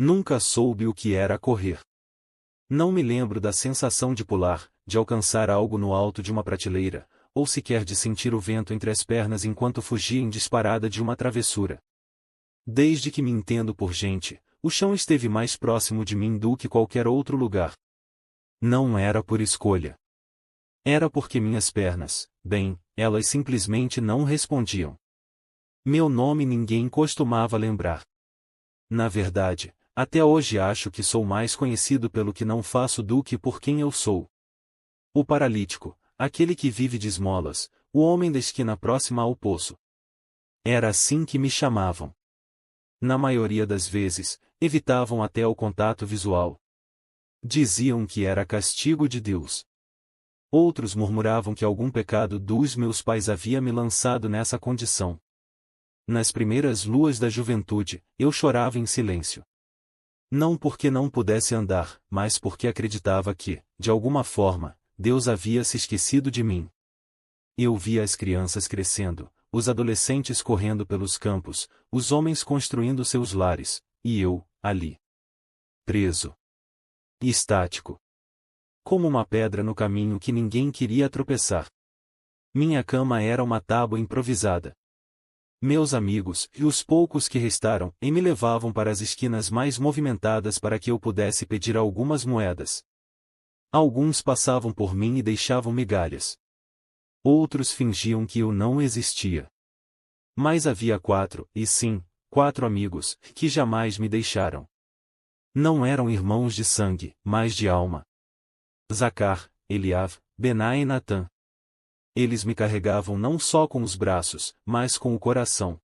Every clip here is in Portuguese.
Nunca soube o que era correr. Não me lembro da sensação de pular, de alcançar algo no alto de uma prateleira, ou sequer de sentir o vento entre as pernas enquanto fugia em disparada de uma travessura. Desde que me entendo por gente, o chão esteve mais próximo de mim do que qualquer outro lugar. Não era por escolha. Era porque minhas pernas, bem, elas simplesmente não respondiam. Meu nome ninguém costumava lembrar. Na verdade, até hoje acho que sou mais conhecido pelo que não faço do que por quem eu sou. O paralítico, aquele que vive de esmolas, o homem da esquina próxima ao poço. Era assim que me chamavam. Na maioria das vezes, evitavam até o contato visual. Diziam que era castigo de Deus. Outros murmuravam que algum pecado dos meus pais havia me lançado nessa condição. Nas primeiras luas da juventude, eu chorava em silêncio. Não porque não pudesse andar, mas porque acreditava que, de alguma forma, Deus havia se esquecido de mim. Eu via as crianças crescendo, os adolescentes correndo pelos campos, os homens construindo seus lares, e eu, ali. Preso. Estático. Como uma pedra no caminho que ninguém queria tropeçar. Minha cama era uma tábua improvisada. Meus amigos, e os poucos que restaram, me levavam para as esquinas mais movimentadas para que eu pudesse pedir algumas moedas. Alguns passavam por mim e deixavam migalhas. Outros fingiam que eu não existia. Mas havia 4, e sim, 4 amigos, que jamais me deixaram. Não eram irmãos de sangue, mas de alma. Zacar, Eliav, Bená e Natã. Eles me carregavam não só com os braços, mas com o coração.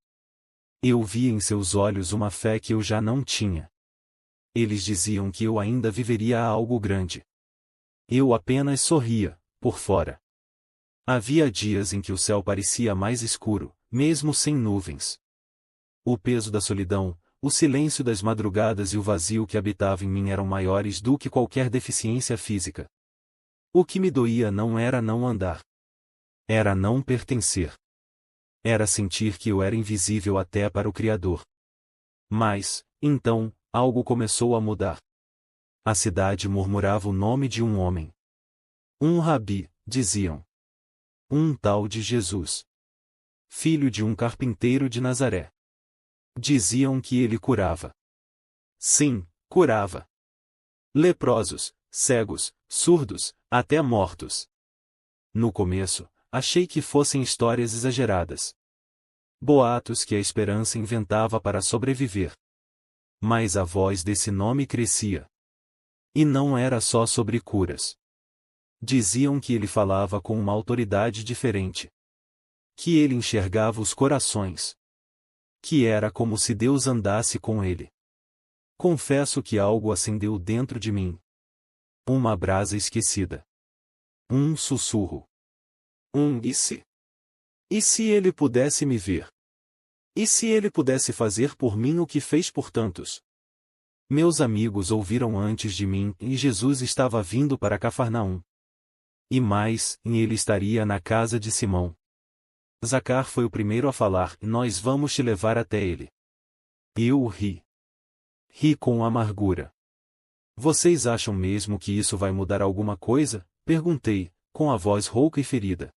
Eu via em seus olhos uma fé que eu já não tinha. Eles diziam que eu ainda viveria algo grande. Eu apenas sorria, por fora. Havia dias em que o céu parecia mais escuro, mesmo sem nuvens. O peso da solidão, o silêncio das madrugadas e o vazio que habitava em mim eram maiores do que qualquer deficiência física. O que me doía não era não andar. Era não pertencer. Era sentir que eu era invisível até para o Criador. Mas, então, algo começou a mudar. A cidade murmurava o nome de um homem. Um rabi, diziam. Um tal de Jesus. Filho de um carpinteiro de Nazaré. Diziam que ele curava. Sim, curava. Leprosos, cegos, surdos, até mortos. No começo, achei que fossem histórias exageradas. Boatos que a esperança inventava para sobreviver. Mas a voz desse nome crescia. E não era só sobre curas. Diziam que ele falava com uma autoridade diferente. Que ele enxergava os corações. Que era como se Deus andasse com ele. Confesso que algo acendeu dentro de mim. Uma brasa esquecida. Um sussurro. E se? E se ele pudesse me ver? E se ele pudesse fazer por mim o que fez por tantos? Meus amigos ouviram antes de mim e Jesus estava vindo para Cafarnaum. E mais, ele estaria na casa de Simão. Zacar foi o primeiro a falar: nós vamos te levar até ele. Eu ri. Ri com amargura. Vocês acham mesmo que isso vai mudar alguma coisa? Perguntei, com a voz rouca e ferida.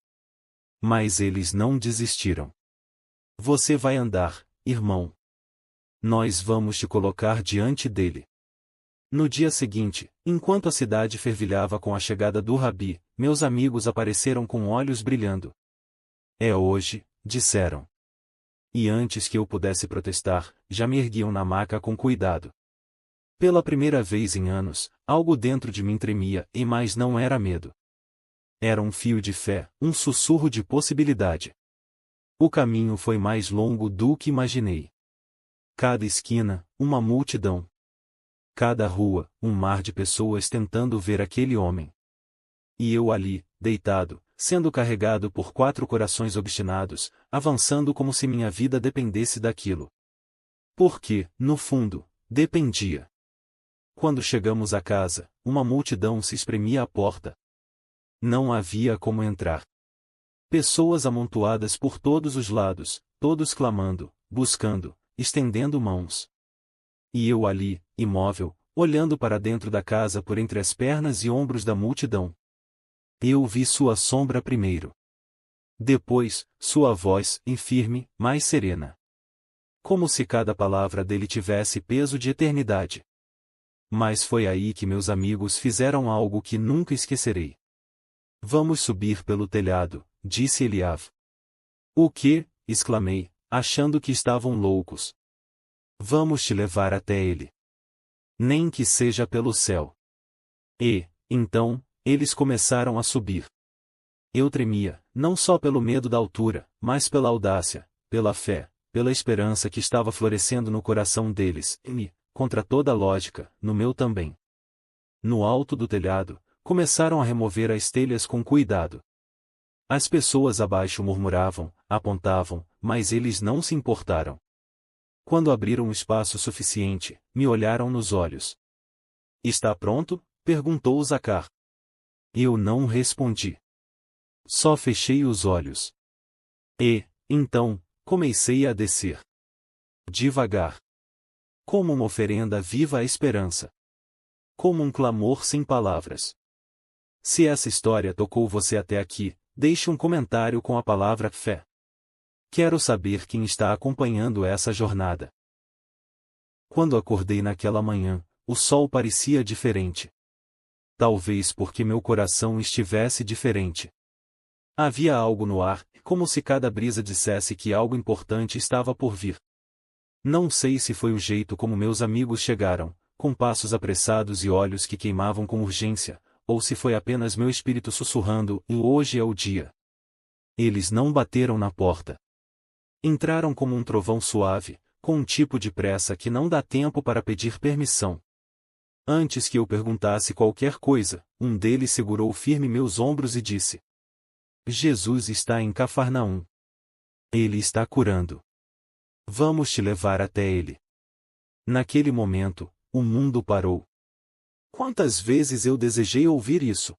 Mas eles não desistiram. Você vai andar, irmão. Nós vamos te colocar diante dele. No dia seguinte, enquanto a cidade fervilhava com a chegada do rabi, meus amigos apareceram com olhos brilhando. É hoje, disseram. E antes que eu pudesse protestar, já me erguiam na maca com cuidado. Pela primeira vez em anos, algo dentro de mim tremia, mas não era medo. Era um fio de fé, um sussurro de possibilidade. O caminho foi mais longo do que imaginei. Cada esquina, uma multidão. Cada rua, um mar de pessoas tentando ver aquele homem. E eu ali, deitado, sendo carregado por 4 corações obstinados, avançando como se minha vida dependesse daquilo. Porque, no fundo, dependia. Quando chegamos à casa, uma multidão se espremia à porta. Não havia como entrar. Pessoas amontoadas por todos os lados, todos clamando, buscando, estendendo mãos. E eu ali, imóvel, olhando para dentro da casa por entre as pernas e ombros da multidão. Eu vi sua sombra primeiro. Depois, sua voz, infirme, mais serena. Como se cada palavra dele tivesse peso de eternidade. Mas foi aí que meus amigos fizeram algo que nunca esquecerei. Vamos subir pelo telhado, disse Eliav. O quê? Exclamei, achando que estavam loucos. Vamos te levar até ele. Nem que seja pelo céu. E, então, eles começaram a subir. Eu tremia, não só pelo medo da altura, mas pela audácia, pela fé, pela esperança que estava florescendo no coração deles, e, contra toda a lógica, no meu também. No alto do telhado, começaram a remover as telhas com cuidado. As pessoas abaixo murmuravam, apontavam, mas eles não se importaram. Quando abriram um espaço suficiente, me olharam nos olhos. Está pronto? Perguntou Zacar. Eu não respondi. Só fechei os olhos. E, então, comecei a descer. Devagar. Como uma oferenda viva à esperança. Como um clamor sem palavras. Se essa história tocou você até aqui, deixe um comentário com a palavra fé. Quero saber quem está acompanhando essa jornada. Quando acordei naquela manhã, o sol parecia diferente. Talvez porque meu coração estivesse diferente. Havia algo no ar, como se cada brisa dissesse que algo importante estava por vir. Não sei se foi o jeito como meus amigos chegaram, com passos apressados e olhos que queimavam com urgência, ou se foi apenas meu espírito sussurrando, e hoje é o dia. Eles não bateram na porta. Entraram como um trovão suave, com um tipo de pressa que não dá tempo para pedir permissão. Antes que eu perguntasse qualquer coisa, um deles segurou firme meus ombros e disse: Jesus está em Cafarnaum. Ele está curando. Vamos te levar até ele. Naquele momento, o mundo parou. Quantas vezes eu desejei ouvir isso?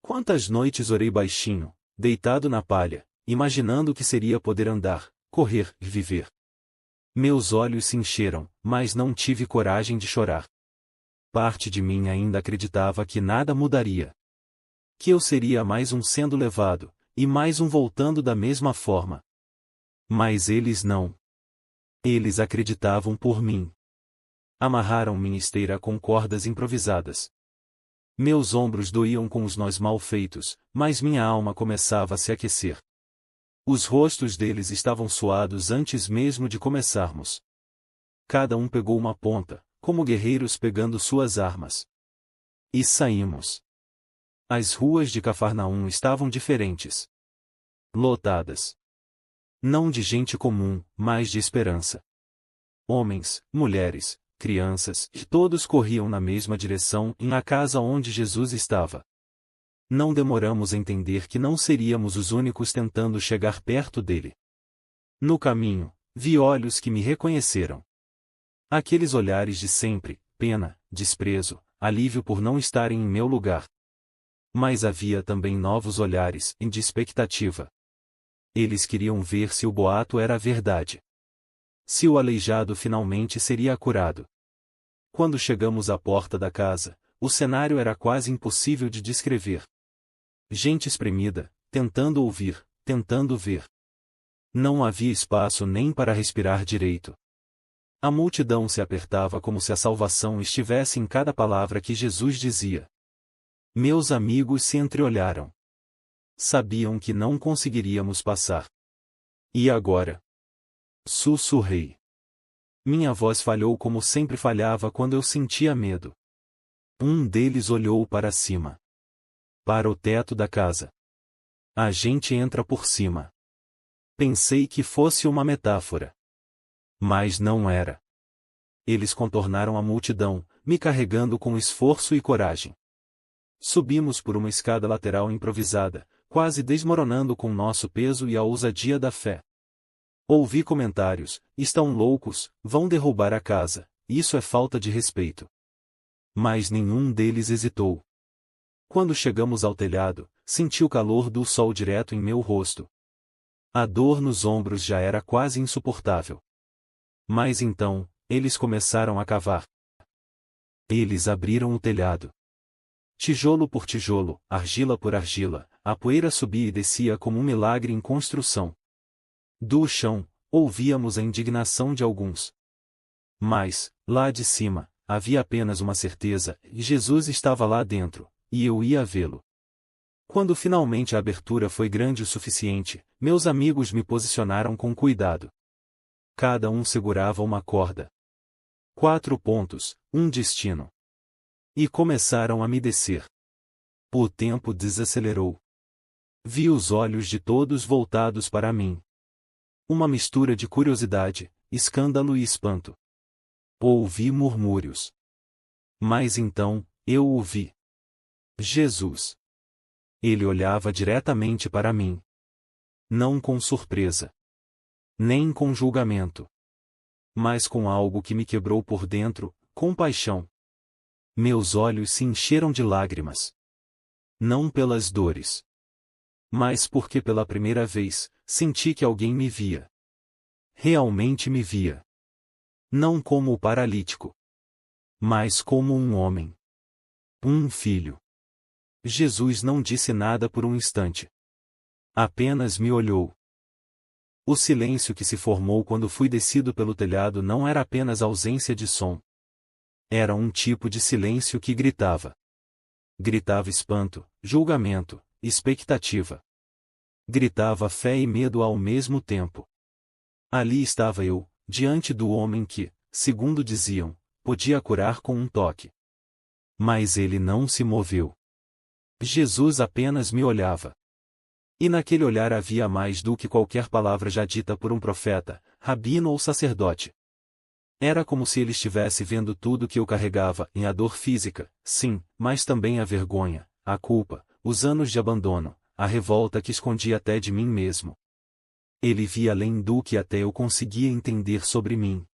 Quantas noites orei baixinho, deitado na palha, imaginando que seria poder andar, correr e viver. Meus olhos se encheram, mas não tive coragem de chorar. Parte de mim ainda acreditava que nada mudaria. Que eu seria mais um sendo levado, e mais um voltando da mesma forma. Mas eles não. Eles acreditavam por mim. Amarraram minha esteira com cordas improvisadas. Meus ombros doíam com os nós mal feitos, mas minha alma começava a se aquecer. Os rostos deles estavam suados antes mesmo de começarmos. Cada um pegou uma ponta, como guerreiros pegando suas armas. E saímos. As ruas de Cafarnaum estavam diferentes. Lotadas. Não de gente comum, mas de esperança. Homens, mulheres, crianças, e todos corriam na mesma direção, na casa onde Jesus estava. Não demoramos a entender que não seríamos os únicos tentando chegar perto dele. No caminho, vi olhos que me reconheceram. Aqueles olhares de sempre, pena, desprezo, alívio por não estarem em meu lugar. Mas havia também novos olhares, de expectativa. Eles queriam ver se o boato era verdade. Se o aleijado finalmente seria curado. Quando chegamos à porta da casa, o cenário era quase impossível de descrever. Gente espremida, tentando ouvir, tentando ver. Não havia espaço nem para respirar direito. A multidão se apertava como se a salvação estivesse em cada palavra que Jesus dizia. Meus amigos se entreolharam. Sabiam que não conseguiríamos passar. E agora? Sussurrei. Minha voz falhou como sempre falhava quando eu sentia medo. Um deles olhou para cima. Para o teto da casa. A gente entra por cima. Pensei que fosse uma metáfora. Mas não era. Eles contornaram a multidão, me carregando com esforço e coragem. Subimos por uma escada lateral improvisada, quase desmoronando com nosso peso e a ousadia da fé. Ouvi comentários: estão loucos, vão derrubar a casa, isso é falta de respeito. Mas nenhum deles hesitou. Quando chegamos ao telhado, senti o calor do sol direto em meu rosto. A dor nos ombros já era quase insuportável. Mas então, eles começaram a cavar. Eles abriram o telhado. Tijolo por tijolo, argila por argila, a poeira subia e descia como um milagre em construção. Do chão, ouvíamos a indignação de alguns. Mas, lá de cima, havia apenas uma certeza, e Jesus estava lá dentro, e eu ia vê-lo. Quando finalmente a abertura foi grande o suficiente, meus amigos me posicionaram com cuidado. Cada um segurava uma corda. 4 pontos, um destino. E começaram a me descer. O tempo desacelerou. Vi os olhos de todos voltados para mim. Uma mistura de curiosidade, escândalo e espanto. Ouvi murmúrios. Mas então, eu o vi. Jesus. Ele olhava diretamente para mim. Não com surpresa. Nem com julgamento. Mas com algo que me quebrou por dentro, compaixão. Meus olhos se encheram de lágrimas. Não pelas dores. Mas porque pela primeira vez, senti que alguém me via. Realmente me via. Não como o paralítico. Mas como um homem. Um filho. Jesus não disse nada por um instante. Apenas me olhou. O silêncio que se formou quando fui descido pelo telhado não era apenas ausência de som. Era um tipo de silêncio que gritava. Gritava espanto, julgamento, expectativa. Gritava fé e medo ao mesmo tempo. Ali estava eu, diante do homem que, segundo diziam, podia curar com um toque. Mas ele não se moveu. Jesus apenas me olhava. E naquele olhar havia mais do que qualquer palavra já dita por um profeta, rabino ou sacerdote. Era como se ele estivesse vendo tudo que eu carregava, em a dor física, sim, mas também a vergonha, a culpa, os anos de abandono, a revolta que escondi até de mim mesmo. Ele via além do que até eu conseguia entender sobre mim.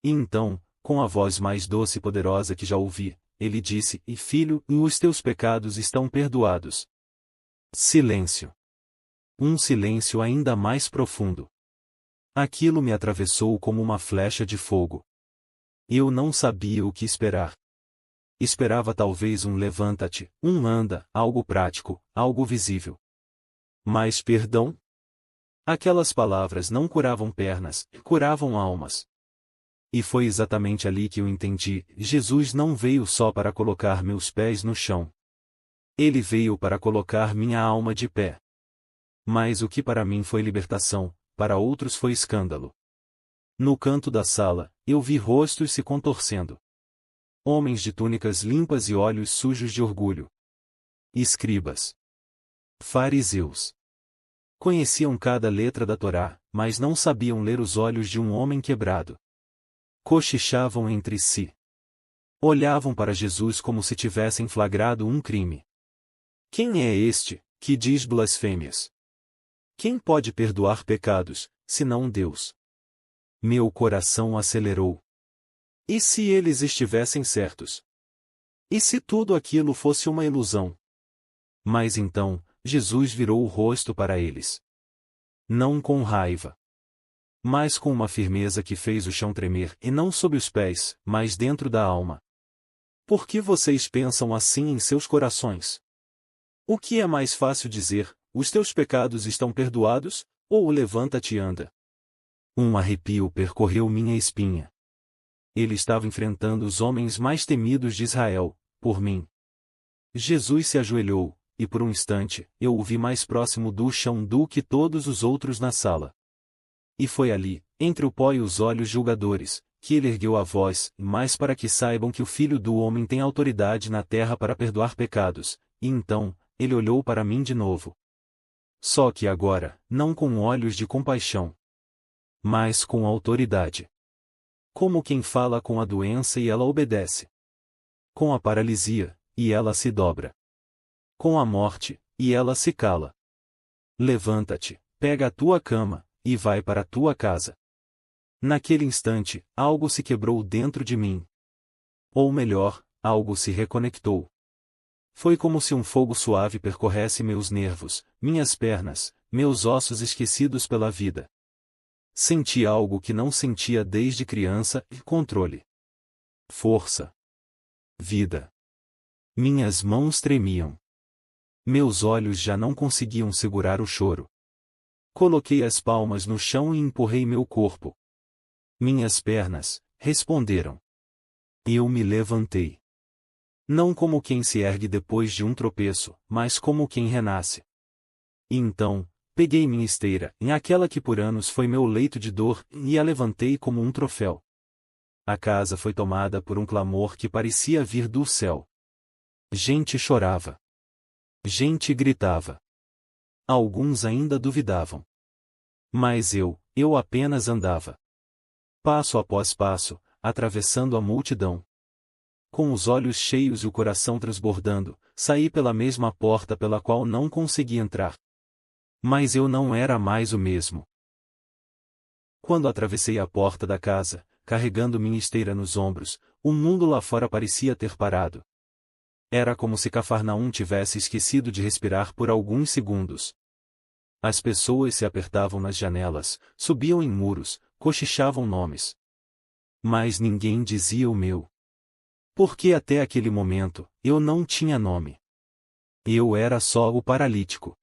E então, com a voz mais doce e poderosa que já ouvi, ele disse: "E filho, os teus pecados estão perdoados." Silêncio. Um silêncio ainda mais profundo. Aquilo me atravessou como uma flecha de fogo. Eu não sabia o que esperar. Esperava talvez um levanta-te, um anda, algo prático, algo visível. Mas perdão? Aquelas palavras não curavam pernas, curavam almas. E foi exatamente ali que eu entendi: Jesus não veio só para colocar meus pés no chão. Ele veio para colocar minha alma de pé. Mas o que para mim foi libertação, para outros foi escândalo. No canto da sala, eu vi rostos se contorcendo. Homens de túnicas limpas e olhos sujos de orgulho. Escribas. Fariseus. Conheciam cada letra da Torá, mas não sabiam ler os olhos de um homem quebrado. Cochichavam entre si. Olhavam para Jesus como se tivessem flagrado um crime. Quem é este, que diz blasfêmias? Quem pode perdoar pecados, senão Deus? Meu coração acelerou. E se eles estivessem certos? E se tudo aquilo fosse uma ilusão? Mas então, Jesus virou o rosto para eles. Não com raiva, mas com uma firmeza que fez o chão tremer, e não sob os pés, mas dentro da alma. Por que vocês pensam assim em seus corações? O que é mais fácil dizer: os teus pecados estão perdoados, ou o levanta-te e anda? Um arrepio percorreu minha espinha. Ele estava enfrentando os homens mais temidos de Israel, por mim. Jesus se ajoelhou, e por um instante, eu o vi mais próximo do chão do que todos os outros na sala. E foi ali, entre o pó e os olhos julgadores, que ele ergueu a voz: "Mas para que saibam que o Filho do Homem tem autoridade na terra para perdoar pecados." E então, ele olhou para mim de novo. Só que agora, não com olhos de compaixão, mas com autoridade. Como quem fala com a doença e ela obedece. Com a paralisia, e ela se dobra. Com a morte, e ela se cala. Levanta-te, pega a tua cama, e vai para a tua casa. Naquele instante, algo se quebrou dentro de mim. Ou melhor, algo se reconectou. Foi como se um fogo suave percorresse meus nervos, minhas pernas, meus ossos esquecidos pela vida. Senti algo que não sentia desde criança: controle. Força. vida. Minhas mãos tremiam. Meus olhos já não conseguiam segurar o choro. Coloquei as palmas no chão e empurrei meu corpo. Minhas pernas responderam. Eu me levantei. Não como quem se ergue depois de um tropeço, mas como quem renasce. E então, peguei minha esteira, em aquela que por anos foi meu leito de dor, e a levantei como um troféu. A casa foi tomada por um clamor que parecia vir do céu. Gente chorava. Gente gritava. Alguns ainda duvidavam. Mas eu apenas andava. Passo após passo, atravessando a multidão. Com os olhos cheios e o coração transbordando, saí pela mesma porta pela qual não consegui entrar. Mas eu não era mais o mesmo. Quando atravessei a porta da casa, carregando minha esteira nos ombros, o mundo lá fora parecia ter parado. Era como se Cafarnaum tivesse esquecido de respirar por alguns segundos. As pessoas se apertavam nas janelas, subiam em muros, cochichavam nomes. Mas ninguém dizia o meu. Porque até aquele momento, eu não tinha nome. Eu era só o paralítico.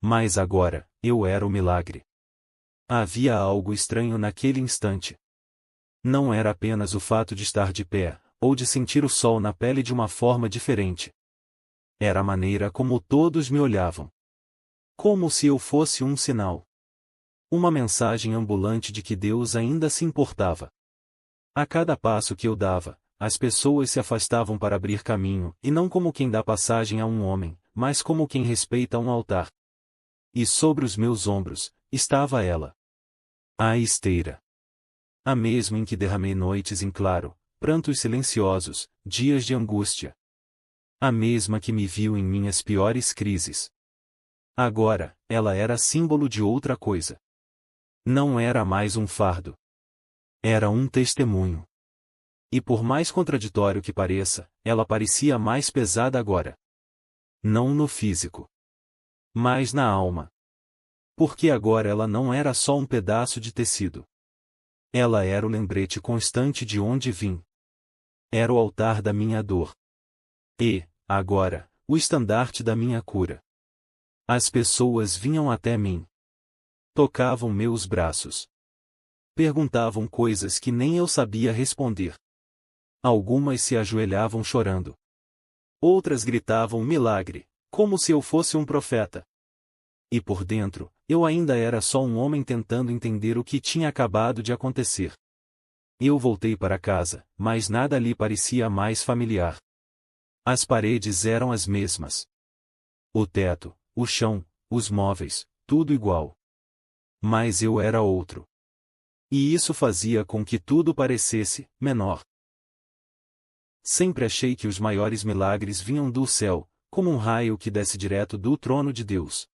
Mas agora, eu era o milagre. Havia algo estranho naquele instante. Não era apenas o fato de estar de pé, ou de sentir o sol na pele de uma forma diferente. Era a maneira como todos me olhavam. Como se eu fosse um sinal. Uma mensagem ambulante de que Deus ainda se importava. A cada passo que eu dava, as pessoas se afastavam para abrir caminho, e não como quem dá passagem a um homem, mas como quem respeita um altar. E sobre os meus ombros, estava ela. A esteira. A mesma em que derramei noites em claro, prantos silenciosos, dias de angústia. A mesma que me viu em minhas piores crises. Agora, ela era símbolo de outra coisa. Não era mais um fardo. Era um testemunho. E por mais contraditório que pareça, ela parecia mais pesada agora. Não no físico, mas na alma. Porque agora ela não era só um pedaço de tecido. Ela era o lembrete constante de onde vim. Era o altar da minha dor. E, agora, o estandarte da minha cura. As pessoas vinham até mim. Tocavam meus braços. Perguntavam coisas que nem eu sabia responder. Algumas se ajoelhavam chorando. Outras gritavam milagre, como se eu fosse um profeta. E por dentro, eu ainda era só um homem tentando entender o que tinha acabado de acontecer. Eu voltei para casa, mas nada ali parecia mais familiar. As paredes eram as mesmas. O teto, o chão, os móveis, tudo igual. Mas eu era outro. E isso fazia com que tudo parecesse menor. Sempre achei que os maiores milagres vinham do céu, como um raio que desce direto do trono de Deus.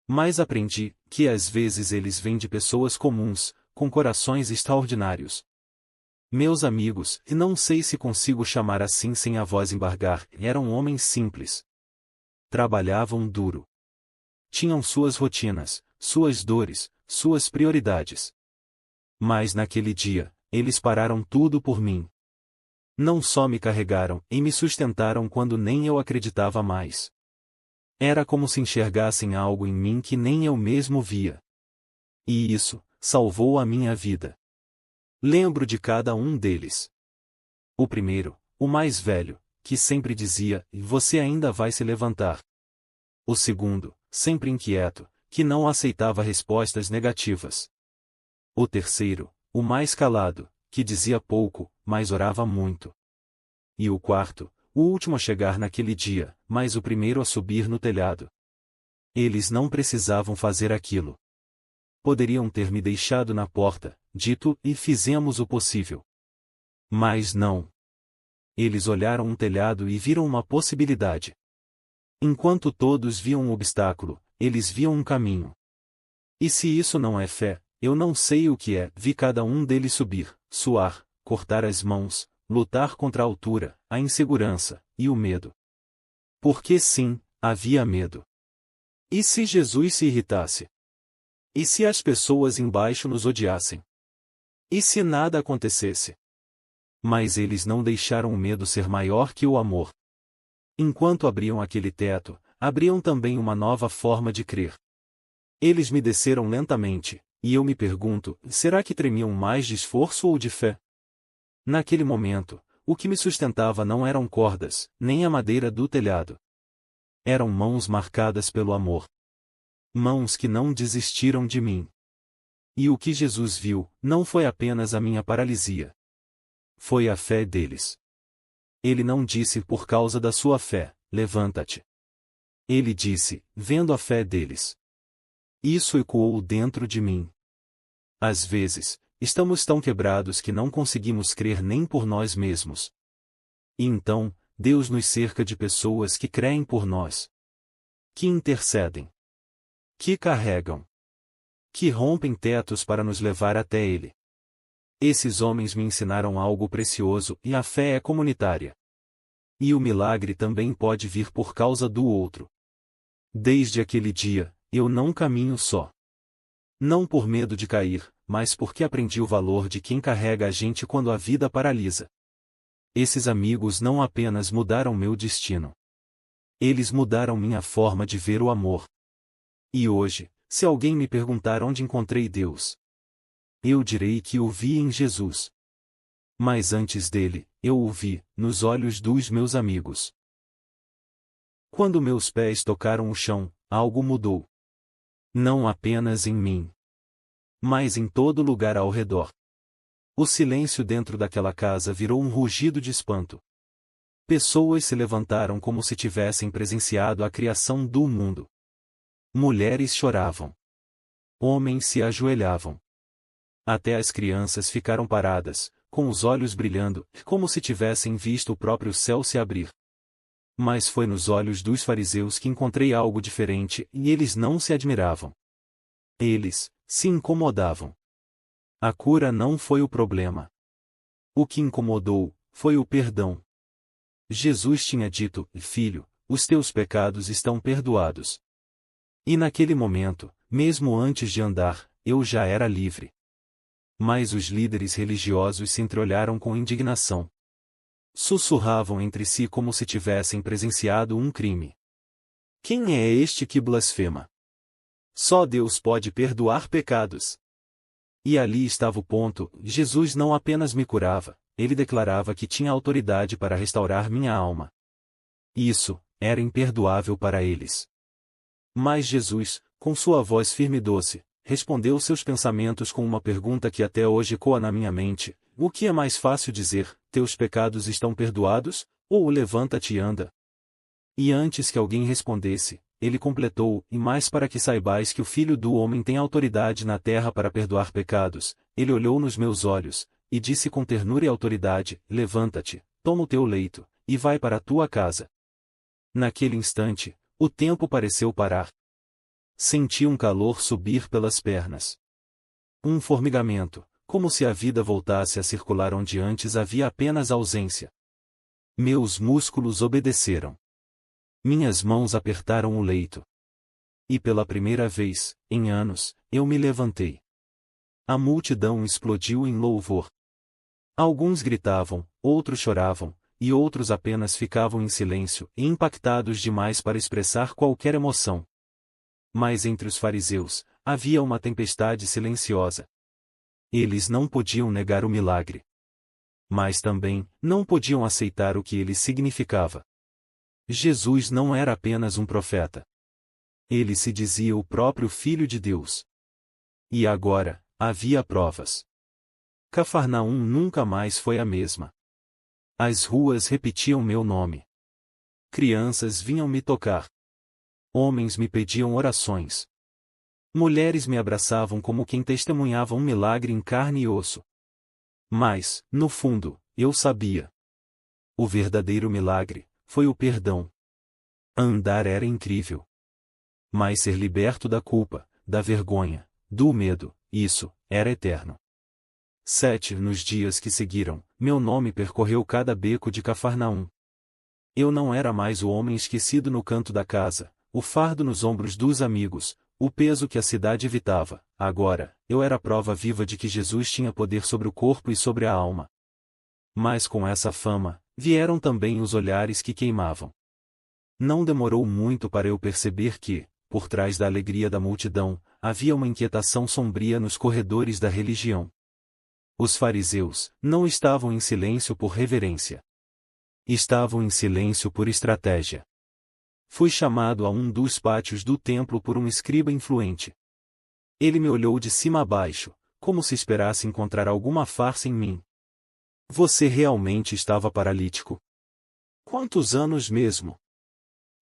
Mas aprendi que às vezes eles vêm de pessoas comuns, com corações extraordinários. Meus amigos, e não sei se consigo chamar assim sem a voz embargar, eram homens simples. Trabalhavam duro. Tinham suas rotinas, suas dores, suas prioridades. Mas naquele dia, eles pararam tudo por mim. Não só me carregaram, e me sustentaram quando nem eu acreditava mais. Era como se enxergassem algo em mim que nem eu mesmo via. E isso salvou a minha vida. Lembro de cada um deles. O primeiro, o mais velho, que sempre dizia, você ainda vai se levantar. O segundo, sempre inquieto, que não aceitava respostas negativas. O terceiro, o mais calado, que dizia pouco, mas orava muito. E o quarto, o último a chegar naquele dia, mas o primeiro a subir no telhado. Eles não precisavam fazer aquilo. Poderiam ter me deixado na porta, dito, e fizemos o possível. Mas não. Eles olharam um telhado e viram uma possibilidade. Enquanto todos viam um obstáculo, eles viam um caminho. E se isso não é fé, eu não sei o que é. Vi cada um deles subir, suar, cortar as mãos, lutar contra a altura, a insegurança, e o medo. Porque sim, havia medo. E se Jesus se irritasse? E se as pessoas embaixo nos odiassem? E se nada acontecesse? Mas eles não deixaram o medo ser maior que o amor. Enquanto abriam aquele teto, abriam também uma nova forma de crer. Eles me desceram lentamente, e eu me pergunto, será que tremiam mais de esforço ou de fé? Naquele momento, o que me sustentava não eram cordas, nem a madeira do telhado. Eram mãos marcadas pelo amor. Mãos que não desistiram de mim. E o que Jesus viu, não foi apenas a minha paralisia. Foi a fé deles. Ele não disse por causa da sua fé, levanta-te. Ele disse, vendo a fé deles. Isso ecoou dentro de mim. Às vezes, estamos tão quebrados que não conseguimos crer nem por nós mesmos. E então, Deus nos cerca de pessoas que creem por nós. Que intercedem. Que carregam. Que rompem tetos para nos levar até Ele. Esses homens me ensinaram algo precioso e a fé é comunitária. E o milagre também pode vir por causa do outro. Desde aquele dia, eu não caminho só. Não por medo de cair, mas porque aprendi o valor de quem carrega a gente quando a vida paralisa. Esses amigos não apenas mudaram meu destino. Eles mudaram minha forma de ver o amor. E hoje, se alguém me perguntar onde encontrei Deus, eu direi que o vi em Jesus. Mas antes dele, eu o vi, nos olhos dos meus amigos. Quando meus pés tocaram o chão, algo mudou. Não apenas em mim, mas em todo lugar ao redor. O silêncio dentro daquela casa virou um rugido de espanto. Pessoas se levantaram como se tivessem presenciado a criação do mundo. Mulheres choravam. Homens se ajoelhavam. Até as crianças ficaram paradas, com os olhos brilhando, como se tivessem visto o próprio céu se abrir. Mas foi nos olhos dos fariseus que encontrei algo diferente, e eles não se admiravam. Eles se incomodavam. A cura não foi o problema. O que incomodou foi o perdão. Jesus tinha dito, filho, os teus pecados estão perdoados. E naquele momento, mesmo antes de andar, eu já era livre. Mas os líderes religiosos se entreolharam com indignação. Sussurravam entre si como se tivessem presenciado um crime. Quem é este que blasfema? Só Deus pode perdoar pecados. E ali estava o ponto, Jesus não apenas me curava, ele declarava que tinha autoridade para restaurar minha alma. Isso era imperdoável para eles. Mas Jesus, com sua voz firme e doce, respondeu seus pensamentos com uma pergunta que até hoje ecoa na minha mente: o que é mais fácil dizer, teus pecados estão perdoados, ou levanta-te e anda? E antes que alguém respondesse, ele completou: e mais para que saibais que o Filho do Homem tem autoridade na terra para perdoar pecados. Ele olhou nos meus olhos, e disse com ternura e autoridade: levanta-te, toma o teu leito, e vai para a tua casa. Naquele instante, o tempo pareceu parar. Senti um calor subir pelas pernas. Um formigamento, como se a vida voltasse a circular onde antes havia apenas ausência. Meus músculos obedeceram. Minhas mãos apertaram o leito. E pela primeira vez, em anos, eu me levantei. A multidão explodiu em louvor. Alguns gritavam, outros choravam, e outros apenas ficavam em silêncio, impactados demais para expressar qualquer emoção. Mas entre os fariseus, havia uma tempestade silenciosa. Eles não podiam negar o milagre. Mas também, não podiam aceitar o que ele significava. Jesus não era apenas um profeta. Ele se dizia o próprio Filho de Deus. E agora, havia provas. Cafarnaum nunca mais foi a mesma. As ruas repetiam meu nome. Crianças vinham me tocar. Homens me pediam orações. Mulheres me abraçavam como quem testemunhava um milagre em carne e osso. Mas, no fundo, eu sabia. O verdadeiro milagre foi o perdão. Andar era incrível. Mas ser liberto da culpa, da vergonha, do medo, isso era eterno. 7 Nos dias que seguiram, meu nome percorreu cada beco de Cafarnaum. Eu não era mais o homem esquecido no canto da casa, o fardo nos ombros dos amigos, o peso que a cidade evitava. Agora, eu era a prova viva de que Jesus tinha poder sobre o corpo e sobre a alma. Mas com essa fama, vieram também os olhares que queimavam. Não demorou muito para eu perceber que, por trás da alegria da multidão, havia uma inquietação sombria nos corredores da religião. Os fariseus não estavam em silêncio por reverência. Estavam em silêncio por estratégia. Fui chamado a um dos pátios do templo por um escriba influente. Ele me olhou de cima a baixo, como se esperasse encontrar alguma farsa em mim. Você realmente estava paralítico? Quantos anos mesmo?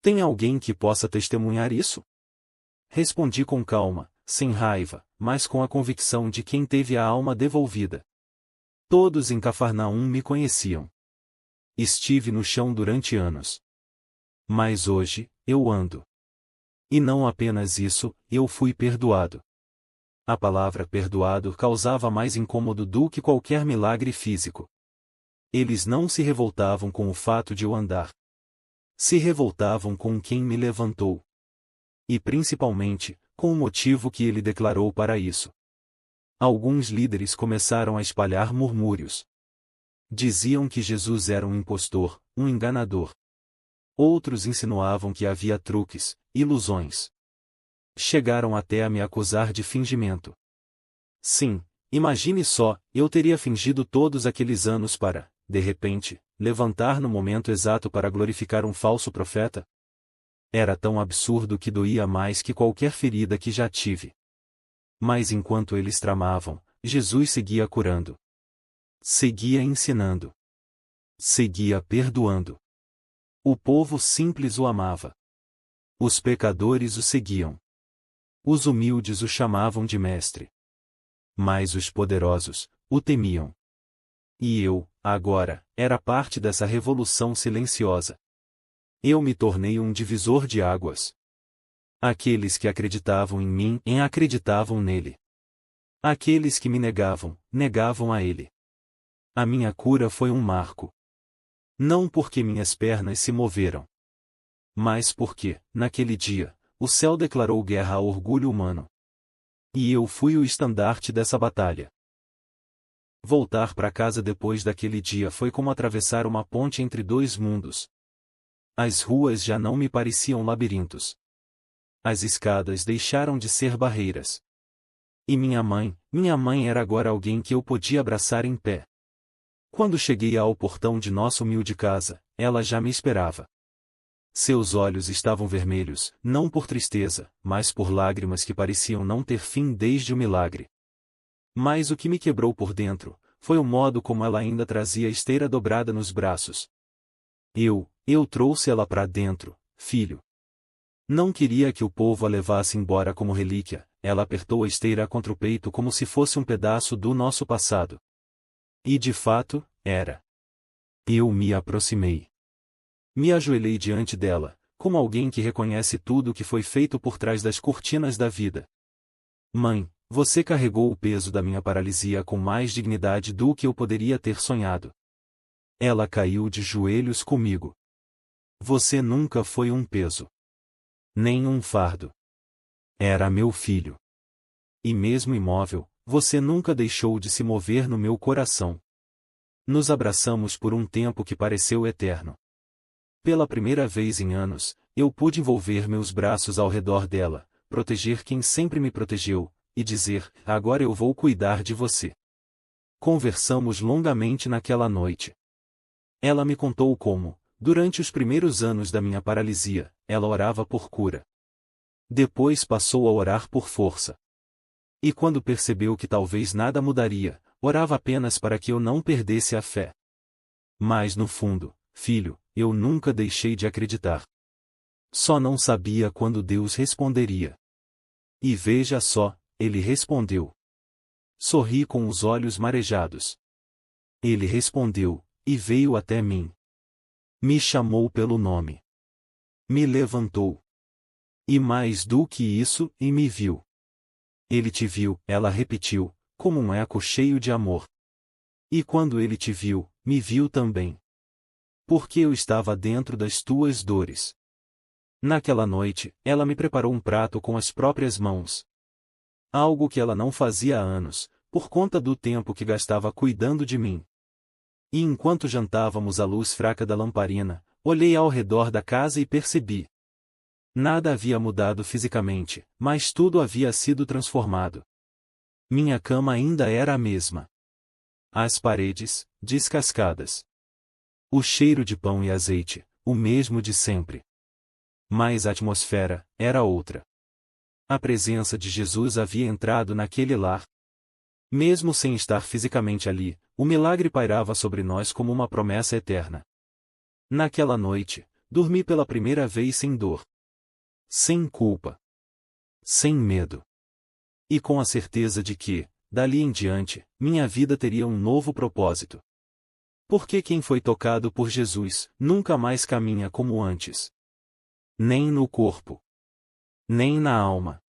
Tem alguém que possa testemunhar isso? Respondi com calma, sem raiva, mas com a convicção de quem teve a alma devolvida. Todos em Cafarnaum me conheciam. Estive no chão durante anos. Mas hoje, eu ando. E não apenas isso, eu fui perdoado. A palavra perdoado causava mais incômodo do que qualquer milagre físico. Eles não se revoltavam com o fato de eu andar. Se revoltavam com quem me levantou. E principalmente, com o motivo que ele declarou para isso. Alguns líderes começaram a espalhar murmúrios. Diziam que Jesus era um impostor, um enganador. Outros insinuavam que havia truques, ilusões. Chegaram até a me acusar de fingimento. Sim, imagine só, eu teria fingido todos aqueles anos para, de repente, levantar no momento exato para glorificar um falso profeta? Era tão absurdo que doía mais que qualquer ferida que já tive. Mas enquanto eles tramavam, Jesus seguia curando. Seguia ensinando. Seguia perdoando. O povo simples o amava. Os pecadores o seguiam. Os humildes o chamavam de mestre. Mas os poderosos o temiam. E eu, agora, era parte dessa revolução silenciosa. Eu me tornei um divisor de águas. Aqueles que acreditavam em mim acreditavam nele. Aqueles que me negavam, negavam a ele. A minha cura foi um marco. Não porque minhas pernas se moveram. Mas porque, naquele dia, o céu declarou guerra ao orgulho humano. E eu fui o estandarte dessa batalha. Voltar para casa depois daquele dia foi como atravessar uma ponte entre dois mundos. As ruas já não me pareciam labirintos. As escadas deixaram de ser barreiras. E minha mãe era agora alguém que eu podia abraçar em pé. Quando cheguei ao portão de nossa humilde casa, ela já me esperava. Seus olhos estavam vermelhos, não por tristeza, mas por lágrimas que pareciam não ter fim desde o milagre. Mas o que me quebrou por dentro, foi o modo como ela ainda trazia a esteira dobrada nos braços. Eu trouxe ela para dentro, filho. Não queria que o povo a levasse embora como relíquia, ela apertou a esteira contra o peito como se fosse um pedaço do nosso passado. E de fato, era. Eu me aproximei. Me ajoelhei diante dela, como alguém que reconhece tudo o que foi feito por trás das cortinas da vida. Mãe, você carregou o peso da minha paralisia com mais dignidade do que eu poderia ter sonhado. Ela caiu de joelhos comigo. Você nunca foi um peso. Nem um fardo. Era meu filho. E mesmo imóvel, você nunca deixou de se mover no meu coração. Nos abraçamos por um tempo que pareceu eterno. Pela primeira vez em anos, eu pude envolver meus braços ao redor dela, proteger quem sempre me protegeu, e dizer, agora eu vou cuidar de você. Conversamos longamente naquela noite. Ela me contou como, durante os primeiros anos da minha paralisia, ela orava por cura. Depois passou a orar por força. E quando percebeu que talvez nada mudaria, orava apenas para que eu não perdesse a fé. Mas no fundo, filho, eu nunca deixei de acreditar. Só não sabia quando Deus responderia. E veja só, ele respondeu. Sorri com os olhos marejados. Ele respondeu, e veio até mim. Me chamou pelo nome. Me levantou. E mais do que isso, e me viu. Ele te viu, ela repetiu, como um eco cheio de amor. E quando ele te viu, me viu também. Porque eu estava dentro das tuas dores. Naquela noite, ela me preparou um prato com as próprias mãos. Algo que ela não fazia há anos, por conta do tempo que gastava cuidando de mim. E enquanto jantávamos à luz fraca da lamparina, olhei ao redor da casa e percebi. Nada havia mudado fisicamente, mas tudo havia sido transformado. Minha cama ainda era a mesma. As paredes, descascadas. O cheiro de pão e azeite, o mesmo de sempre. Mas a atmosfera era outra. A presença de Jesus havia entrado naquele lar. Mesmo sem estar fisicamente ali, o milagre pairava sobre nós como uma promessa eterna. Naquela noite, dormi pela primeira vez sem dor. Sem culpa. Sem medo. E com a certeza de que, dali em diante, minha vida teria um novo propósito. Porque quem foi tocado por Jesus, nunca mais caminha como antes. Nem no corpo. Nem na alma.